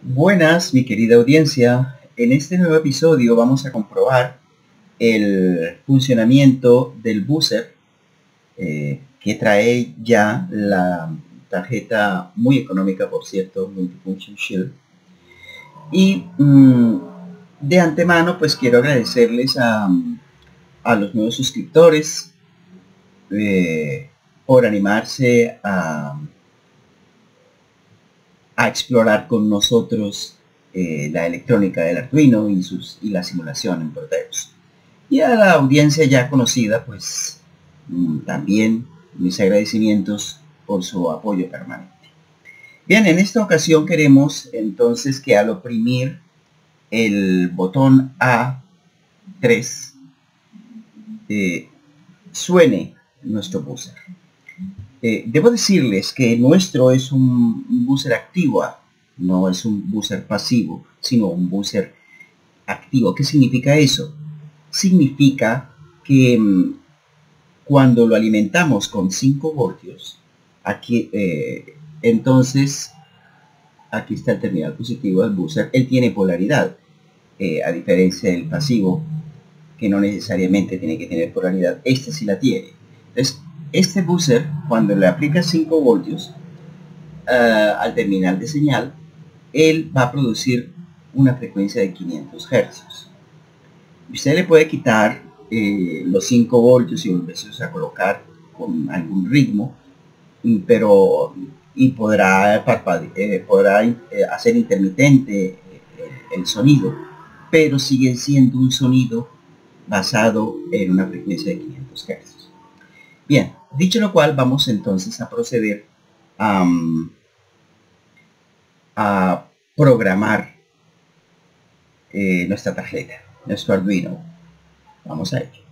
Buenas, mi querida audiencia. En este nuevo episodio vamos a comprobar el funcionamiento del buzzer que trae ya la tarjeta muy económica, por cierto, Multifunction Shield. Y de antemano, pues quiero agradecerles a los nuevos suscriptores por animarse a explorar con nosotros la electrónica del Arduino y la simulación en Proteus. Y a la audiencia ya conocida, pues también mis agradecimientos por su apoyo permanente. Bien, en esta ocasión queremos entonces que al oprimir el botón A3 suene nuestro buzzer. Debo decirles que nuestro es un buzzer activo, no es un buzzer pasivo, sino un buzzer activo. ¿Qué significa eso? Significa que cuando lo alimentamos con 5 voltios, aquí, entonces, aquí está el terminal positivo del buzzer, él tiene polaridad, a diferencia del pasivo, que no necesariamente tiene que tener polaridad. Este sí la tiene. Entonces, este buzzer, cuando le aplica 5 voltios al terminal de señal, él va a producir una frecuencia de 500 Hz. Usted le puede quitar los 5 voltios y volverlos a colocar con algún ritmo, pero podrá hacer intermitente el sonido, pero sigue siendo un sonido basado en una frecuencia de 500 Hz. Bien, dicho lo cual, vamos entonces a proceder a programar nuestra tarjeta, nuestro Arduino. Vamos a ello.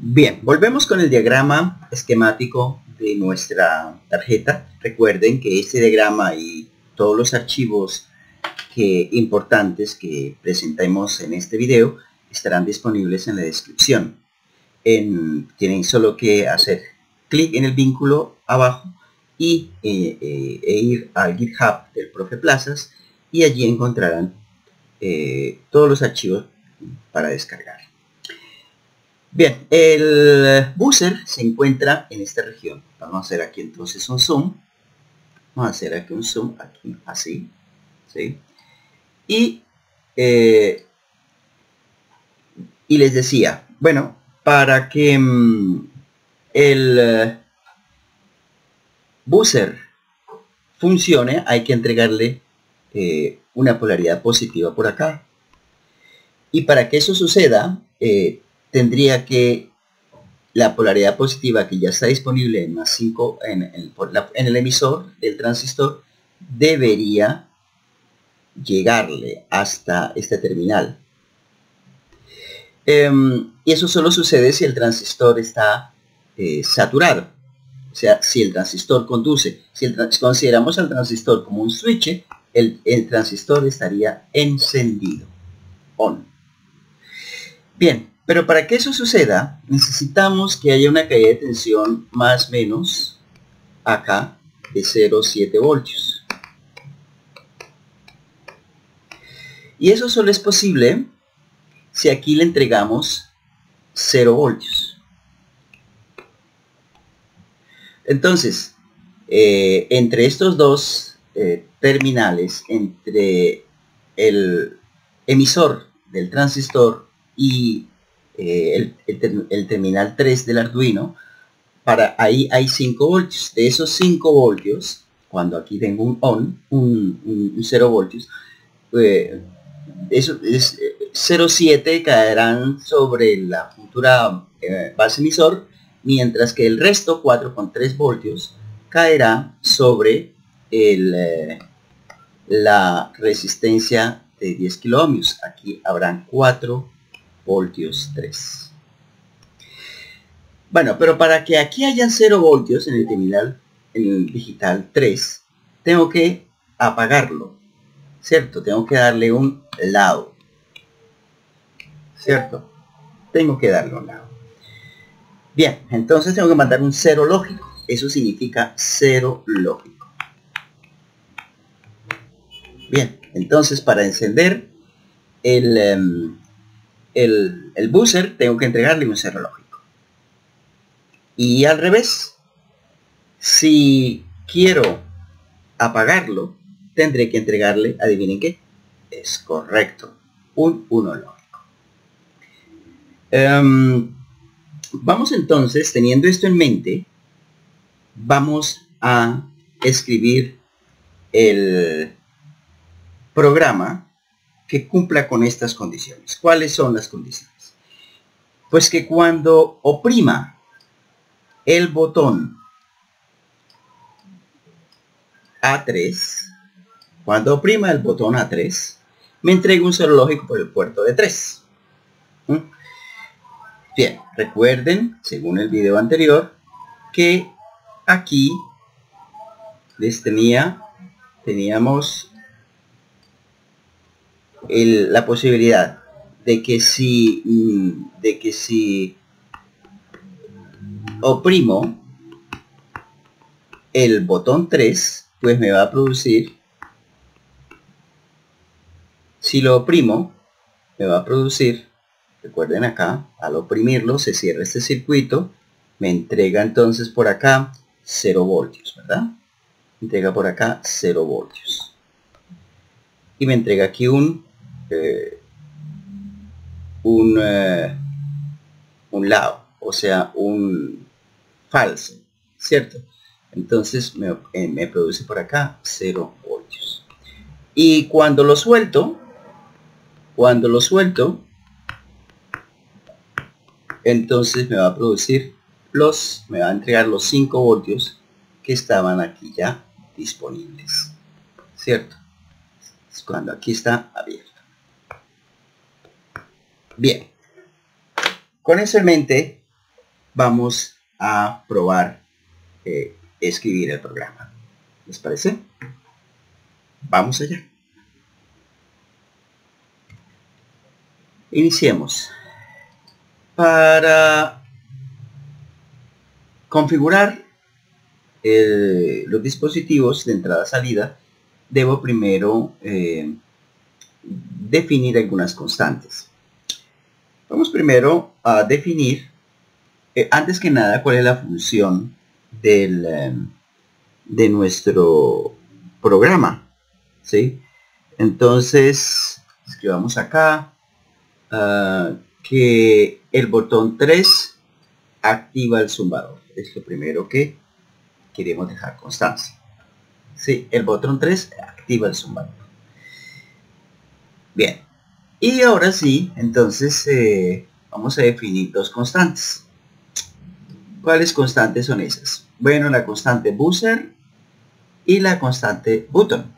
Bien, volvemos con el diagrama esquemático de nuestra tarjeta. Recuerden que este diagrama y todos los archivos importantes que presentemos en este video estarán disponibles en la descripción. Tienen solo que hacer clic en el vínculo abajo y ir al GitHub del profe Plazas, y allí encontrarán todos los archivos para descargar. Bien, el buzzer se encuentra en esta región. Vamos a hacer aquí entonces un zoom. Vamos a hacer aquí un zoom, aquí, así, ¿sí? Y les decía, bueno, para que el buzzer funcione, hay que entregarle una polaridad positiva por acá. Y para que eso suceda, tendría que la polaridad positiva que ya está disponible en más 5 en el emisor del transistor debería llegarle hasta este terminal. Y eso solo sucede si el transistor está saturado. O sea, si el transistor conduce. Si consideramos al transistor como un switch, el transistor estaría encendido, on. Bien, pero para que eso suceda, necesitamos que haya una caída de tensión más o menos acá de 0,7 voltios. Y eso solo es posible si aquí le entregamos 0 voltios. Entonces, entre estos dos terminales, entre el emisor del transistor y el terminal 3 del Arduino, ahí hay 5 voltios. De esos 5 voltios, cuando aquí tengo un on, un 0 voltios, eso es 0,7 caerán sobre la futura base emisor, mientras que el resto, 4,3 voltios, caerá sobre la resistencia de 10 kilo ohmios. Aquí habrán 4 voltios 3. Bueno, pero para que aquí haya 0 voltios en el terminal, en el digital 3, tengo que apagarlo, ¿cierto? Tengo que darle un lado, ¿cierto? Tengo que darle un lado. Bien, entonces tengo que mandar un 0 lógico. Eso significa 0 lógico. Bien, entonces para encender el buzzer tengo que entregarle un cero lógico. Y al revés, si quiero apagarlo, tendré que entregarle, adivinen qué, es correcto, un 1 lógico. Vamos entonces, teniendo esto en mente, vamos a escribir el programa que cumpla con estas condiciones. ¿Cuáles son las condiciones? Pues que cuando oprima el botón A3, cuando oprima el botón A3, me entrega un cero lógico por el puerto de 3. Bien, recuerden, según el video anterior, que aquí teníamos la posibilidad de que si oprimo el botón 3, pues me va a producir, si lo oprimo, me va a producir, recuerden acá, al oprimirlo se cierra este circuito, me entrega entonces por acá 0 voltios, ¿verdad? Me entrega por acá 0 voltios. Y me entrega aquí un lado, o sea, un falso, ¿cierto? Entonces me produce por acá 0 voltios. Y cuando lo suelto, entonces me va a producir me va a entregar los 5 voltios que estaban aquí ya disponibles, ¿cierto? Es cuando aquí está abierto. Bien, con eso en mente vamos a probar escribir el programa. ¿Les parece? Vamos allá. Iniciemos. Para configurar los dispositivos de entrada-salida, debo primero definir algunas constantes. Vamos primero a definir, antes que nada, cuál es la función de nuestro programa, ¿sí? Entonces, escribamos acá que el botón 3 activa el zumbador. Es lo primero que queremos dejar constancia. Sí, el botón 3 activa el zumbador. Bien. Y ahora sí, entonces vamos a definir dos constantes. ¿Cuáles constantes son esas? Bueno, la constante buzzer y la constante button.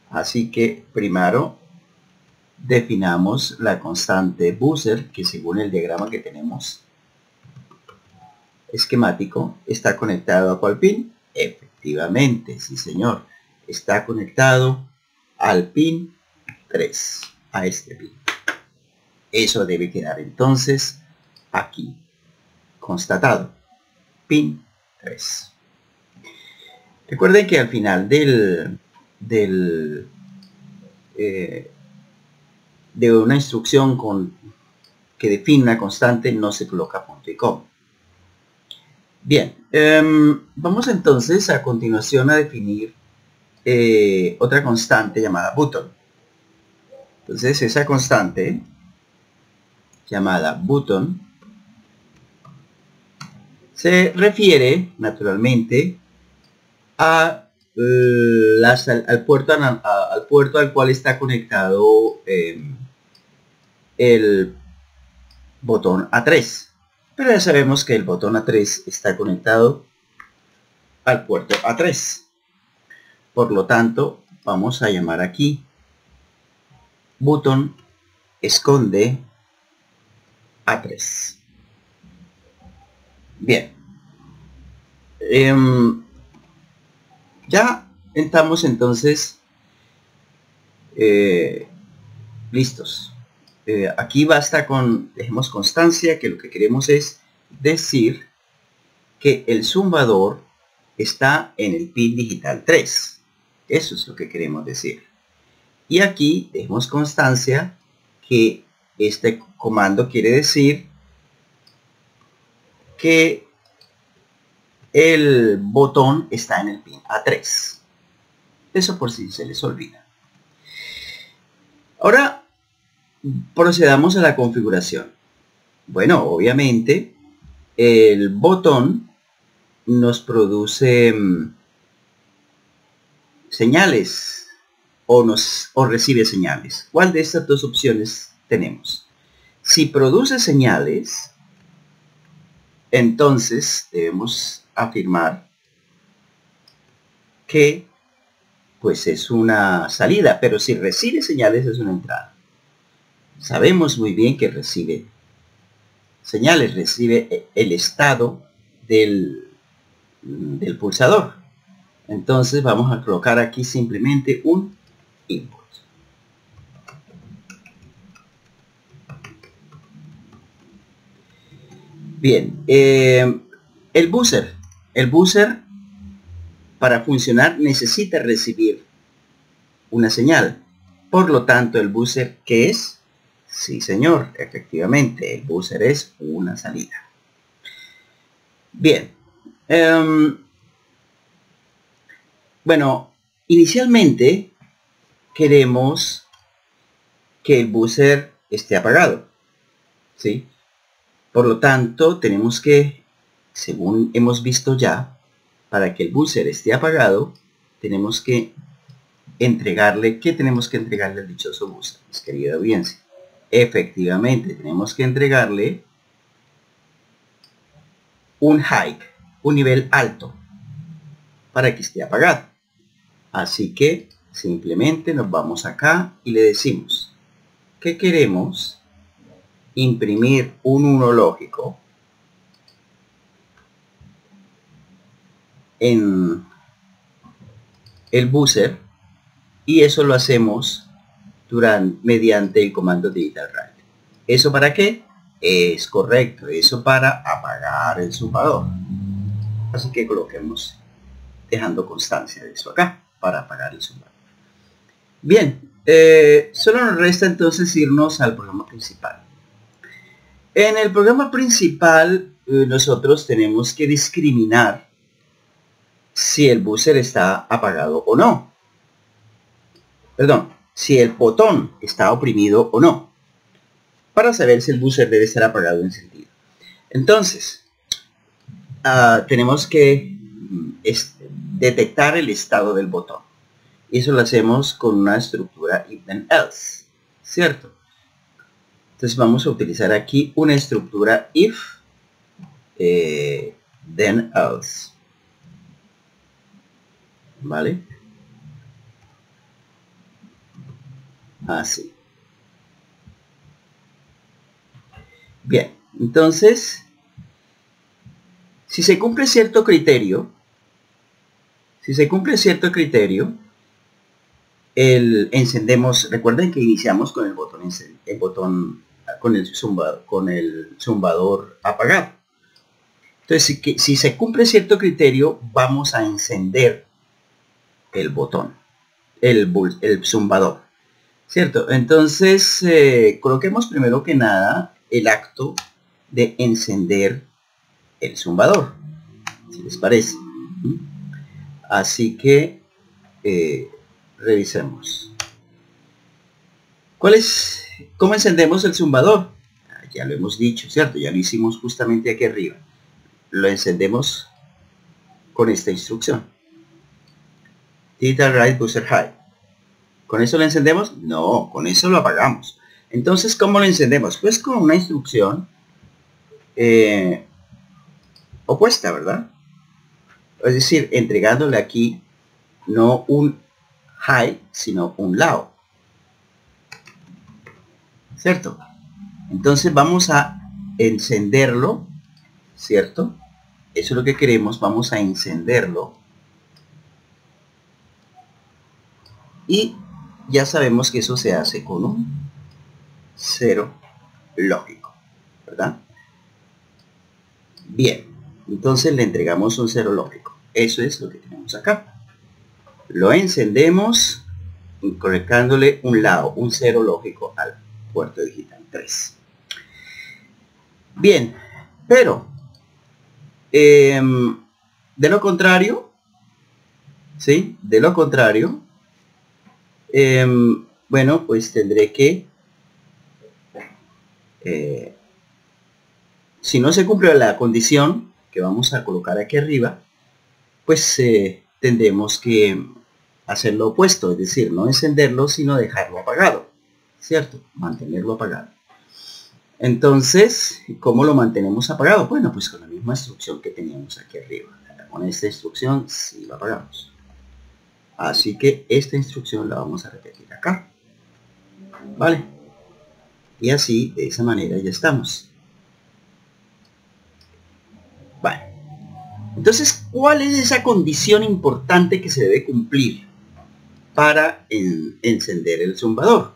Así que primero definamos la constante buzzer, que según el diagrama que tenemos esquemático, está conectado a ¿cuál pin? Efectivamente, sí señor, está conectado al pin 3, a este pin. Eso debe quedar entonces aquí constatado, pin 3. Recuerden que al final de una instrucción que define una constante no se coloca punto y coma. Bien, vamos entonces a continuación a definir otra constante llamada button. Entonces esa constante llamada button se refiere naturalmente al puerto al cual está conectado el botón A3. Pero ya sabemos que el botón A3 está conectado al puerto A3. Por lo tanto, vamos a llamar aquí button esconde A3. Bien. Ya estamos entonces listos. Aquí basta con, dejemos constancia que lo que queremos es decir que el zumbador está en el pin digital 3. Eso es lo que queremos decir. Y aquí dejemos constancia que este comando quiere decir que el botón está en el pin A3. Eso por si se les olvida. Ahora procedamos a la configuración. Bueno, obviamente el botón nos produce señales o recibe señales. ¿Cuál de estas dos opciones tenemos? Si produce señales, entonces debemos afirmar que pues es una salida, pero si recibe señales es una entrada. Sabemos muy bien que recibe señales, recibe el estado del pulsador. Entonces vamos a colocar aquí simplemente un input. Bien, el buzzer para funcionar necesita recibir una señal. Por lo tanto, el buzzer, ¿qué es? Sí, señor, efectivamente, el buzzer es una salida. Bien. Bueno, inicialmente queremos que el buzzer esté apagado, ¿sí? Por lo tanto, tenemos que, según hemos visto ya, para que el buzzer esté apagado, tenemos que entregarle, ¿qué tenemos que entregarle al dichoso buzzer, mis querida audiencia? Efectivamente, tenemos que entregarle un high, un nivel alto, para que esté apagado. Así que simplemente nos vamos acá y le decimos que queremos imprimir un 1 lógico en el buzzer, y eso lo hacemos mediante el comando digital write. ¿Eso para qué? Es correcto, eso para apagar el zumbador. Así que coloquemos dejando constancia de eso acá, para apagar el zumbador. Bien, solo nos resta entonces irnos al programa principal. En el programa principal nosotros tenemos que discriminar si el buzzer está apagado o no. Perdón, si el botón está oprimido o no, para saber si el buzzer debe estar apagado o encendido. Entonces, tenemos que detectar el estado del botón. Y eso lo hacemos con una estructura if then else, ¿cierto? Entonces vamos a utilizar aquí una estructura if then else. ¿Vale? Así. Bien, entonces, si se cumple cierto criterio, encendemos. Recuerden que iniciamos con el botón con el zumbador apagado. Entonces, si se cumple cierto criterio, vamos a encender el botón, el zumbador, ¿cierto? Entonces, coloquemos primero que nada el acto de encender el zumbador, si les parece. Así que revisemos. ¿Cómo encendemos el zumbador? Ya lo hemos dicho, ¿cierto? Ya lo hicimos justamente aquí arriba. Lo encendemos con esta instrucción. Digital write buzzer high. ¿Con eso lo encendemos? No, con eso lo apagamos. Entonces, ¿cómo lo encendemos? Pues con una instrucción opuesta, ¿verdad? Es decir, entregándole aquí no un high, sino un low. ¿Cierto? Entonces vamos a encenderlo, ¿cierto? Eso es lo que queremos, vamos a encenderlo. Y ya sabemos que eso se hace con un 0 lógico, ¿verdad? Bien, entonces le entregamos un 0 lógico. Eso es lo que tenemos acá. Lo encendemos colocándole un lado, un 0 lógico al puerto digital 3. Bien, pero de lo contrario, ¿sí? De lo contrario, bueno, pues tendré que, si no se cumple la condición que vamos a colocar aquí arriba, pues tendremos que hacer lo opuesto, es decir, no encenderlo, sino dejarlo apagado, ¿cierto? Mantenerlo apagado. Entonces, ¿cómo lo mantenemos apagado? Bueno, pues con la misma instrucción que teníamos aquí arriba. Con esta instrucción sí lo apagamos. Así que esta instrucción la vamos a repetir acá. ¿Vale? Y así, de esa manera ya estamos. Vale. Entonces, ¿cuál es esa condición importante que se debe cumplir para encender el zumbador?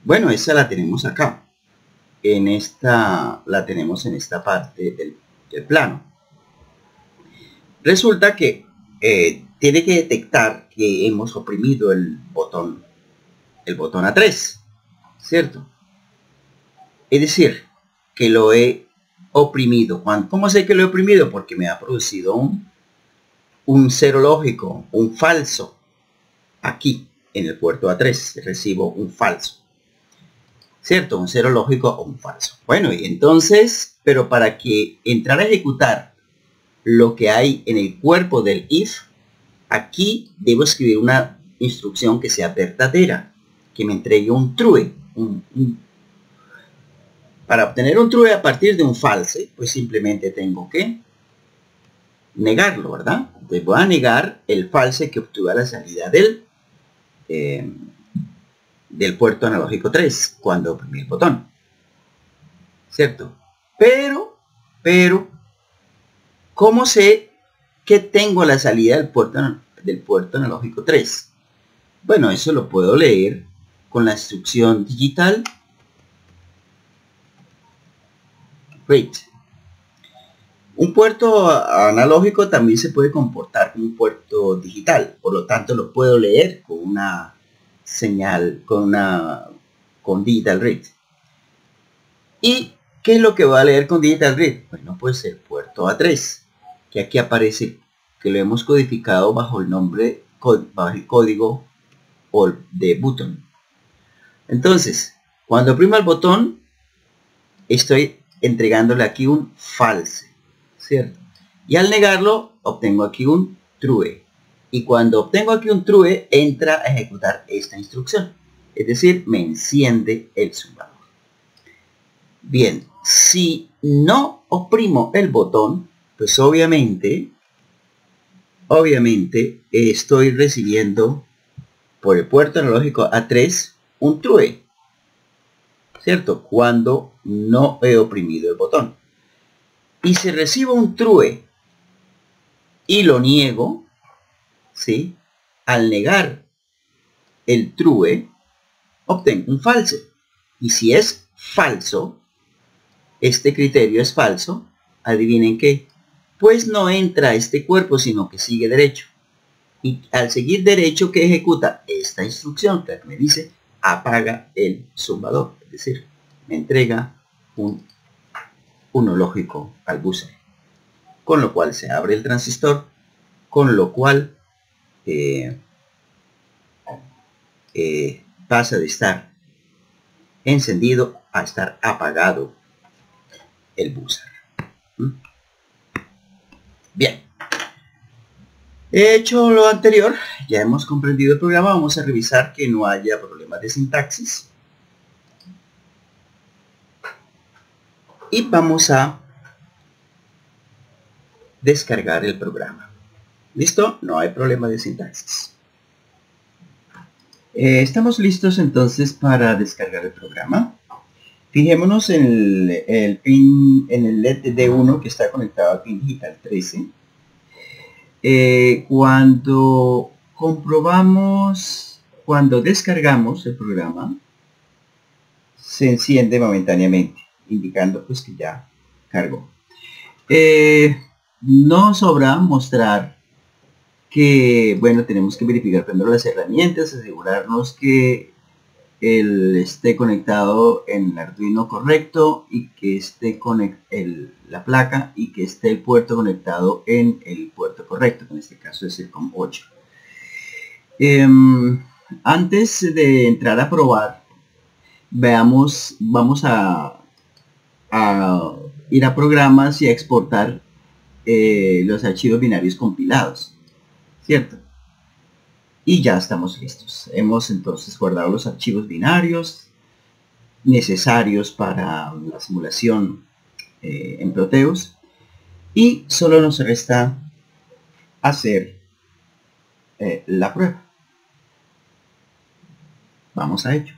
Bueno, esa la tenemos acá. La tenemos en esta parte del plano. Resulta que tiene que detectar que hemos oprimido el botón A3, ¿cierto? Es decir, que lo he oprimido. ¿Cómo sé que lo he oprimido? Porque me ha producido un 0 lógico, un falso. Aquí, en el puerto A3, recibo un falso. ¿Cierto? Un 0 lógico o un falso. Bueno, y entonces, pero para que entrar a ejecutar lo que hay en el cuerpo del if, aquí debo escribir una instrucción que sea verdadera, que me entregue un true. Para obtener un true a partir de un false, pues simplemente tengo que negarlo, ¿verdad? Entonces voy a negar el false que obtuve a la salida del puerto analógico 3 cuando oprimí el botón, ¿cierto? Pero, ¿cómo sé que tengo la salida del puerto analógico 3? Bueno, eso lo puedo leer con la instrucción digital read. Un puerto analógico también se puede comportar como un puerto digital, por lo tanto lo puedo leer con una señal, con digital read. ¿Y qué es lo que va a leer con digital read? Bueno, pues el puerto A3, que aquí aparece que lo hemos codificado bajo el nombre, bajo el código de button. Entonces, cuando oprimo el botón, estoy entregándole aquí un false, ¿cierto? Y al negarlo, obtengo aquí un true. Y cuando obtengo aquí un true, entra a ejecutar esta instrucción. Es decir, me enciende el zumbador. Bien, si no oprimo el botón, pues obviamente estoy recibiendo por el puerto analógico A3 un true, ¿cierto? Cuando no he oprimido el botón. Y si recibo un true y lo niego, ¿sí? Al negar el true, obtengo un false. Y si es falso, este criterio es falso, adivinen qué, pues no entra a este cuerpo, sino que sigue derecho. Y al seguir derecho, ¿qué ejecuta? Esta instrucción que me dice apaga el zumbador. Es decir, me entrega un 1 lógico al buzzer. Con lo cual se abre el transistor, con lo cual pasa de estar encendido a estar apagado el buzzer. Bien, he hecho lo anterior, ya hemos comprendido el programa. Vamos a revisar que no haya problemas de sintaxis y vamos a descargar el programa. ¿Listo? No hay problema de sintaxis. Estamos listos entonces para descargar el programa. Fijémonos en el pin, en el LED D1 que está conectado al pin digital 13. Cuando descargamos el programa, se enciende momentáneamente, indicando pues que ya cargó. No sobra mostrar que, bueno, tenemos que verificar primero las herramientas, asegurarnos que él esté conectado en el Arduino correcto y que esté la placa y que esté el puerto conectado en el puerto correcto, que en este caso es el COM8. Antes de entrar a probar, vamos a ir a programas y a exportar los archivos binarios compilados, ¿cierto? Y ya estamos listos. Hemos entonces guardado los archivos binarios necesarios para la simulación en Proteus y solo nos resta hacer la prueba. Vamos a ello.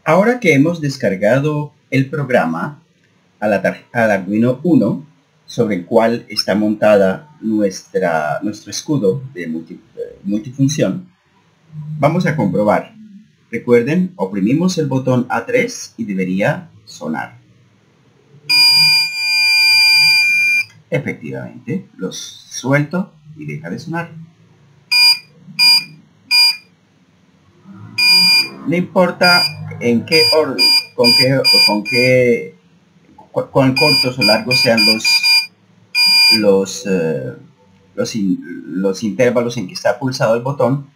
Ahora que hemos descargado el programa al Arduino Uno, sobre el cual está montada nuestro escudo de multifunción, vamos a comprobar. Recuerden, oprimimos el botón A3 y debería sonar. Efectivamente, los suelto y deja de sonar. No importa en qué orden, cuán cortos o largos sean los intervalos en que está pulsado el botón,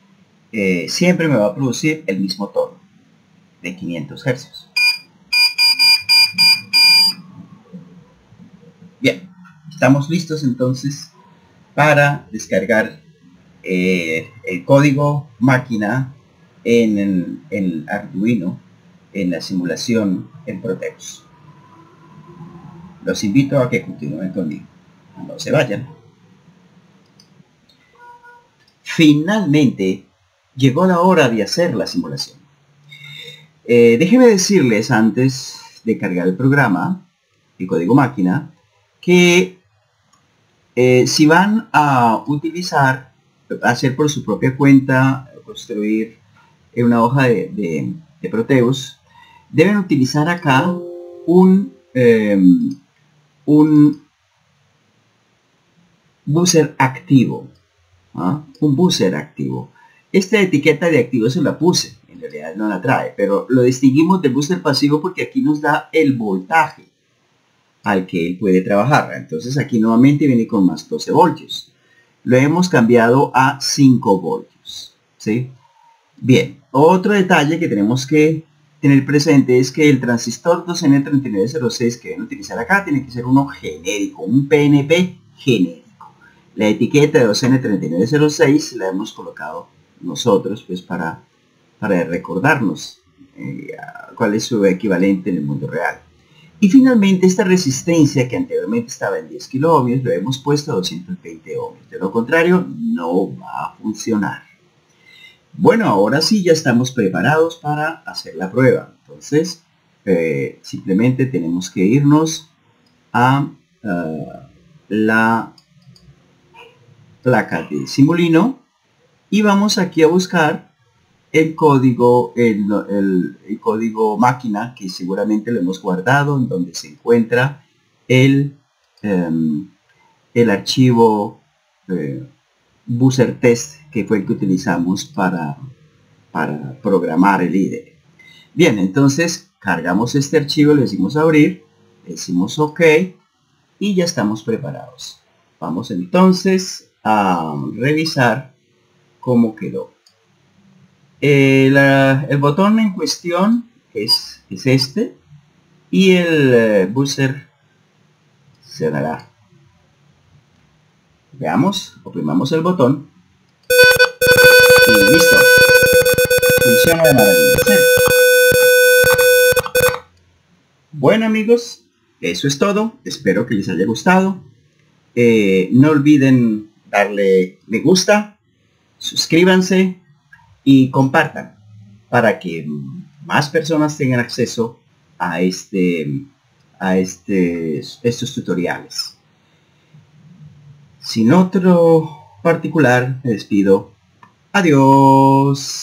siempre me va a producir el mismo tono de 500 Hz. Bien, estamos listos entonces para descargar el código máquina en el Arduino en la simulación en Proteus. Los invito a que continúen conmigo. No se vayan. Finalmente llegó la hora de hacer la simulación. Déjenme decirles antes de cargar el programa, el código máquina, que si van a hacer por su propia cuenta, construir una hoja de Proteus, deben utilizar acá un buzzer activo. Un buzzer activo. Esta etiqueta de activo se la puse, en realidad no la trae, pero lo distinguimos del buzzer pasivo porque aquí nos da el voltaje al que él puede trabajar. Entonces aquí nuevamente viene con más 12 voltios. Lo hemos cambiado a 5 voltios. ¿Sí? Bien, otro detalle que tenemos que tener presente es que el transistor 2N3906 que deben utilizar acá tiene que ser uno genérico, un PNP genérico. La etiqueta de 2N3906 la hemos colocado nosotros pues para recordarnos cuál es su equivalente en el mundo real. Y finalmente esta resistencia que anteriormente estaba en 10 kilo ohmios lo hemos puesto a 220 ohmios. De lo contrario no va a funcionar. Bueno, ahora sí ya estamos preparados para hacer la prueba. Entonces, simplemente tenemos que irnos a la placa de Simulino y vamos aquí a buscar el código, el código máquina que seguramente lo hemos guardado, en donde se encuentra el archivo buzzer test, que fue el que utilizamos para programar el IDE. Bien, entonces cargamos este archivo, le decimos abrir, le decimos OK y ya estamos preparados. Vamos entonces a revisar cómo quedó. El botón en cuestión es este y el buzzer se dará. Veamos, oprimamos el botón y listo. Funciona de maravilla. Bueno amigos, eso es todo. Espero que les haya gustado. No olviden darle me gusta, suscríbanse y compartan para que más personas tengan acceso a estos tutoriales. Sin otro particular, me despido. Adiós.